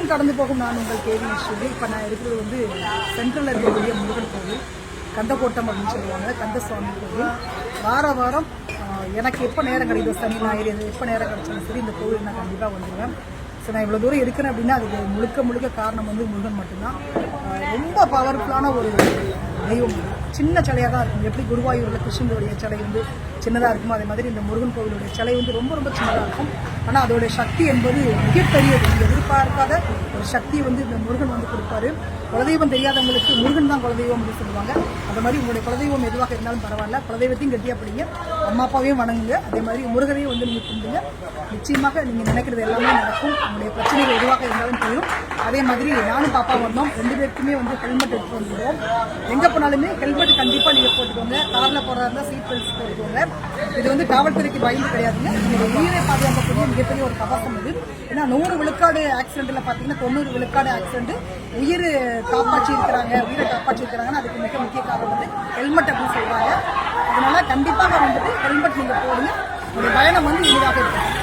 காலம் கடந்து போகும் நான் உங்கள் கேள்வி சொல்லி இப்போ நான் இருக்கிறது வந்து சென்ட்ரலில் இருக்கக்கூடிய முருகன் கோவில் கந்தக்கோட்டம் அப்படின்னு சொல்லுவாங்க, கந்தசுவாமி கோவில். வாரம் எனக்கு எப்போ நேரம் கிடைக்கும், சனி ஞாயிறு எப்போ நேரம் கிடைச்சாலும் சரி இந்த கோவில் நான் கண்டிப்பாக வந்துடுவேன். ஸோ நான் இவ்வளோ தூரம் இருக்கிறேன் அப்படின்னா அதுக்கு முழுக்க காரணம் வந்து முருகன் மட்டும்தான். ரொம்ப பவர்ஃபுல்லான ஒரு தெய்வம். சின்ன சிலையாக தான் இருக்கும். எப்படி குருவாயூரில் கிருஷ்ணனுடைய சிலை வந்து சின்னதாக இருக்குமோ அதே மாதிரி இந்த முருகன் கோவிலுடைய சிலை வந்து ரொம்ப சின்னதாக இருக்கும். ஆனால் அதோடைய சக்தி என்பது மிகப்பெரியது. எதிர்பார்க்காத ஒரு சக்தியை வந்து இந்த முருகன் வந்து கொடுப்பாரு. குலதெய்வம் தெரியாதவங்களுக்கு முருகன் தான் குலதெய்வம் அப்படின்னு சொல்லுவாங்க. அது மாதிரி உங்களுடைய குலதெய்வம் எதுவாக இருந்தாலும் பரவாயில்ல, குலதெய்வத்தையும் கட்டியாக படிங்க, அம்மா அப்பாவையும் வணங்குங்க, அதே மாதிரி முருகனையும் வந்து நீங்கள் கும்பிடுங்க. நிச்சயமாக நீங்கள் நினைக்கிறது எல்லாமே நடக்கும். உங்களுடைய பிரச்சனைகள் எதுவாக இருந்தாலும் தெரியும். அதே மாதிரி நானும் பாப்பா வந்தோம், 2 பேருக்குமே வந்து ஹெல்மெட் எடுத்து வந்துடுவோம். எங்கே போனாலுமே ஹெல்மெட் கண்டிப்பாக நீங்கள் போட்டுக்கோங்க. காரில் போகிறதா இருந்தால் சீட் பெல்ட் போட்டுக்கோங்க. இது வந்து காவல்துறைக்கு பயந்து கிடையாதுங்க. உங்களுடைய உயிரை பாதுகாக்கக்கூடிய மிகப்பெரிய ஒரு கவசம் இது. ஏன்னா 100 விழுக்காடு ஆக்சிடென்ட்ல பார்த்தீங்கன்னா 90 விழுக்காடு ஆக்சிடென்ட் உயிரை காப்பாற்றி இருக்கிறாங்கன்னா அதுக்கு மிக முக்கிய காரணம் வந்து ஹெல்மெட் அப்படின்னு சொல்றாங்க. அதனால கண்டிப்பாக வந்துட்டு ஹெல்மெட் நீங்க போடுங்க. உங்களுடைய பயணம் வந்து எளிதாக இருக்கும்.